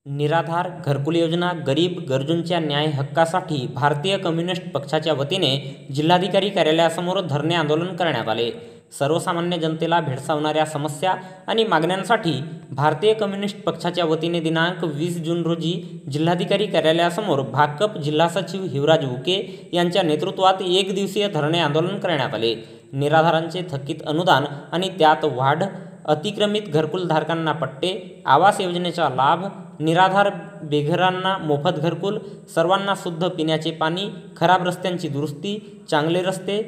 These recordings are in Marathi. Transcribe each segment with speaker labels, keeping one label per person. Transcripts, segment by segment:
Speaker 1: निराधार घरकुल योजना गरीब गरजूंच्या न्याय हक्कासाठी भारतीय कम्युनिस्ट पक्षाच्या वतीने जिल्हाधिकारी कार्यालयासमोर धरणे आंदोलन करण्यात आले। सर्वसामान्य जनतेला भेडसावणाऱ्या समस्या आणि मागण्यांसाठी भारतीय कम्युनिस्ट पक्षाच्या वतीने दिनांक 20 जून रोजी जिल्हाधिकारी कार्यालयासमोर भाकप जिल्हा सचिव हिवराज उके यांच्या नेतृत्वात एक दिवसीय धरणे आंदोलन करण्यात आले। निराधारांचे थकीत अनुदान आणि त्यात वाढ, अतिक्रमित घरकुल धारकांना पट्टे, आवास योजनेचा लाभ, निराधार बेघरांना मोफत घरकुल, सर्वांना शुद्ध पिण्याचे पाणी, खराब रस्त्यांची दुरुस्ती, चांगले रस्ते,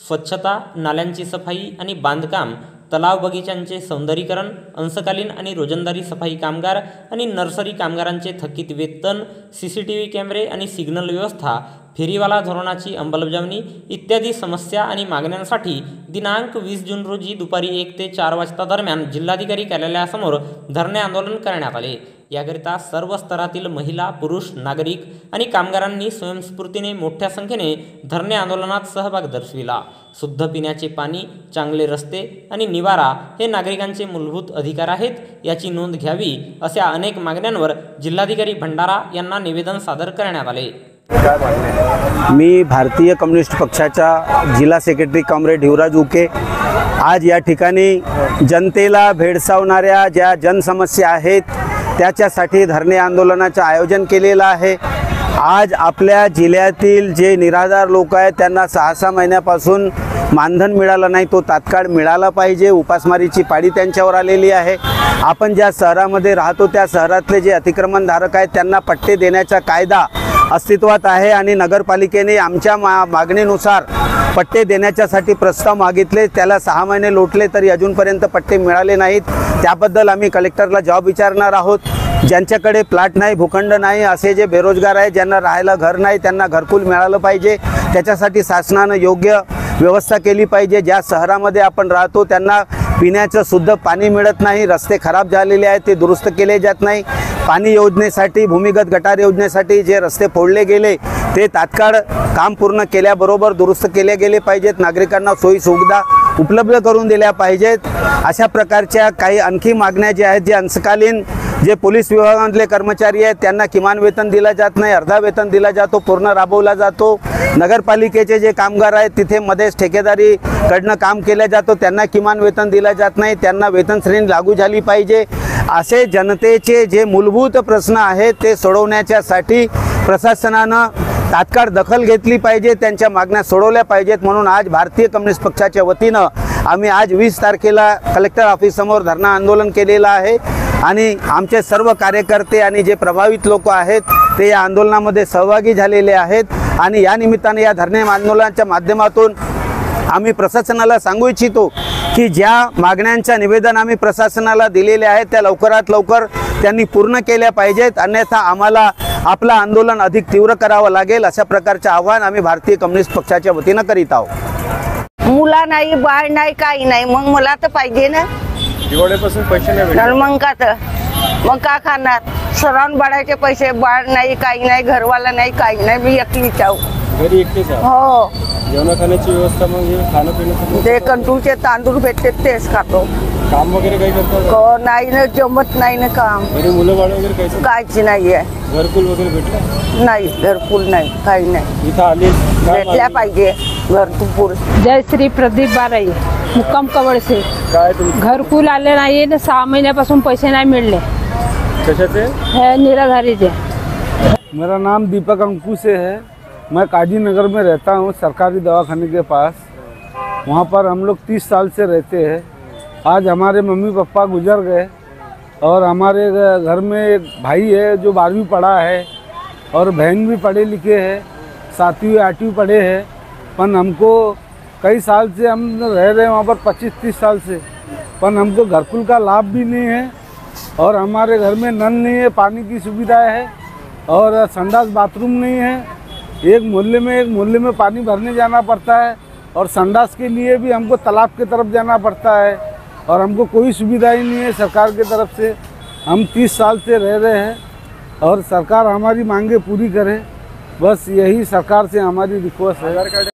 Speaker 1: स्वच्छता, नाल्यांची सफाई आणि बांधकाम, तलाव बगीच्यांचे सौंदर्यीकरण, अंशकालीन आणि रोजंदारी सफाई कामगार आणि नर्सरी कामगारांचे थकीत वेतन, CCTV कॅमेरे आणि सिग्नल व्यवस्था, फेरीवाला धोरणाची अंमलबजावणी इत्यादी समस्या आणि मागण्यांसाठी दिनांक 20 जून रोजी दुपारी 1 ते 4 वाजता दरम्यान जिल्हाधिकारी कार्यालयासमोर धरणे आंदोलन करण्यात आले। याकरिता सर्व स्तरातील महिला, पुरुष, नागरिक आणि कामगारांनी स्वयंस्फूर्तीने मोठ्या संख्येने धरणे आंदोलनात सहभाग दर्शविला। शुद्ध पिण्याचे पाणी, चांगले रस्ते आणि निवारा हे नागरिकांचे मूलभूत अधिकार आहेत, याची नोंद घ्यावी अशा अनेक मागण्यांवर जिल्हाधिकारी भंडारा यांना निवेदन सादर करण्यात आले।
Speaker 2: मी भारतीय कम्युनिस्ट पक्षाचा जिल्हा सेक्रेटरी कॉम्रेड हिवराज उके आज या ठिकाणी जनतेला भेडसावणाऱ्या ज्या जनसमस्या आहेत त्याच्यासाठी धरणे आंदोलनाचं आयोजन केलेलं आहे। आज आपल्या जिल्ह्यातील जे निराधार लोक आहेत त्यांना 6-6 महिन्यापासून मानधन मिळालं नाही, तो तात्काळ मिळाला पाहिजे। उपासमारीची पाळी त्यांच्यावर आलेली आहे। आपण ज्या शहरामध्ये राहतो त्या शहरातले जे अतिक्रमणधारक आहेत त्यांना पट्टे देण्याचा कायदा अस्तित्वात आहे आणि नगरपालिकेने आमच्या मागणीनुसार पट्टे देण्याच्यासाठी प्रस्ताव मागितले, त्याला 6 महिने लोटले तरी अजूनपर्यंत पट्टे मिळाले नाहीत। त्याबद्दल आम्ही कलेक्टरला जबाब विचारणार आहोत। ज्यांच्याकडे प्लॉट नाही, भूखंड नाही, असे जे बेरोजगार आहेत ज्यांना राहायला घर नाही त्यांना घरकुल मिळालं पाहिजे, त्याच्यासाठी शासनानं योग्य व्यवस्था केली पाहिजे। ज्या शहरामध्ये आपण राहतो त्यांना पिण्याचं शुद्ध पाणी मिळत नाही, रस्ते खराब झालेले आहेत, ते दुरुस्त केले जात नाही। पाणी योजनेसाठी, भूमिगत गटार योजनेसाठी जे रस्ते फोडले गेले ते तात्काळ काम पूर्ण केल्याबरोबर दुरुस्त केले गेले पाहिजेत। नागरिकांना सोयी सुविधा उपलब्ध करून दिल्या पाहिजेत। अशा प्रकारच्या काही आणखी मागण्या ज्या आहेत, जे अंशकालीन जे पोलीस विभागातले कर्मचारी आहेत त्यांना किमान वेतन दिलं जात नाही, अर्धा वेतन दिला जातो, पूर्ण राबवला जातो। नगरपालिकेचे जे कामगार आहेत तिथे मध्येच ठेकेदारीकडनं काम केलं जातं, त्यांना किमान वेतन दिलं जात नाही, त्यांना वेतन श्रेणी लागू झाली पाहिजे। असे जनतेचे जे मूलभूत प्रश्न आहेत ते सोडवण्याच्यासाठी प्रशासनानं तात्काळ दखल घेतली पाहिजे, त्यांच्या मागण्या सोडवल्या पाहिजेत। म्हणून आज भारतीय कम्युनिस्ट पक्षाच्या वतीनं आम्ही आज 20 तारखेला कलेक्टर ऑफिससमोर धरणं आंदोलन केलेलं आहे आणि आमचे सर्व कार्यकर्ते आणि जे प्रभावित लोक आहेत ते या आंदोलनामध्ये सहभागी झालेले आहेत। आणि या निमित्ताने या धरणे आंदोलनाच्या माध्यमातून आम्ही प्रशासनाला सांगू इच्छितो की ज्या मागण्यांच्या निवेदन आम्ही प्रशासनाला दिलेले आहेत त्या लवकरात लवकर त्यांनी पूर्ण केल्या पाहिजेत, अन्यथा आम्हाला आपलं आंदोलन अधिक तीव्र करावं लागेल। अशा प्रकारचे आव्हान आम्ही भारतीय कम्युनिस्ट पक्षाच्या वतीनं करीत आहोत।
Speaker 3: मुला नाही, बाळ नाही, काही नाही, मग मला तर पाहिजे ना।
Speaker 4: दिवाळीपासून पैसे नाही
Speaker 3: मग का खाणार? सरावून बाळाचे पैसे, बाळ नाही, काही नाही, घरवाला नाही, काही नाही, मी एकलीच आहो।
Speaker 4: घरी एकटेच आहे?
Speaker 3: हो।
Speaker 4: जेवण खाण्याची व्यवस्था म्हणजे खाणं पिणं
Speaker 3: ते कंट्रोलचे तांदूळ भेटते तेच खातो।
Speaker 4: काम वगैरे काही करतो?
Speaker 3: नाही ना, जमत नाही ना काम।
Speaker 4: घरी मुलं बाळ वगैरे
Speaker 3: काहीच नाही आहे।
Speaker 4: घरकुल वगैरे भेटलं
Speaker 3: नाही? घरकुल नाही, काही नाही।
Speaker 4: इथं आले
Speaker 3: भेटल्या पाहिजे घरकुल।
Speaker 5: जय श्री प्रदीप बाराई, मुक्काम कवळ से।
Speaker 4: काय
Speaker 5: घरकुल आले नाही ना, 6 महिन्यापासून पैसे नहीं मिलने।
Speaker 4: कशाचे?
Speaker 5: है निराधारी थे।
Speaker 6: मेरा नाम दीपक अंकु से है। मैं काजी नगर में रहता हूँ, सरकारी दवाखाने के पास। वहाँ पर हम लोग 30 साल से रहते हैं। आज हमारे मम्मी पापा गुजर गए और हमारे घर में एक भाई है जो 12वीं पढ़ा है और बहन भी पढ़े लिखे हैं, 7वीं 8वीं पढ़े हैं। पर हमको कई साल से हम रह रहे हैं वहाँ पर, 25-30 साल से, पर हमको घरकुल का लाभ भी नहीं है और हमारे घर में नल नहीं है, पानी की सुविधा है और संडास बाथरूम नहीं है। एक मोहल्ले में पानी भरने जाना पड़ता है और संडास के लिए भी हमको तालाब की तरफ जाना पड़ता है और हमको कोई सुविधा ही नहीं है सरकार की तरफ से। हम 30 साल से रह रहे हैं और सरकार हमारी मांगे पूरी करे, बस यही सरकार से हमारी रिक्वेस्ट है।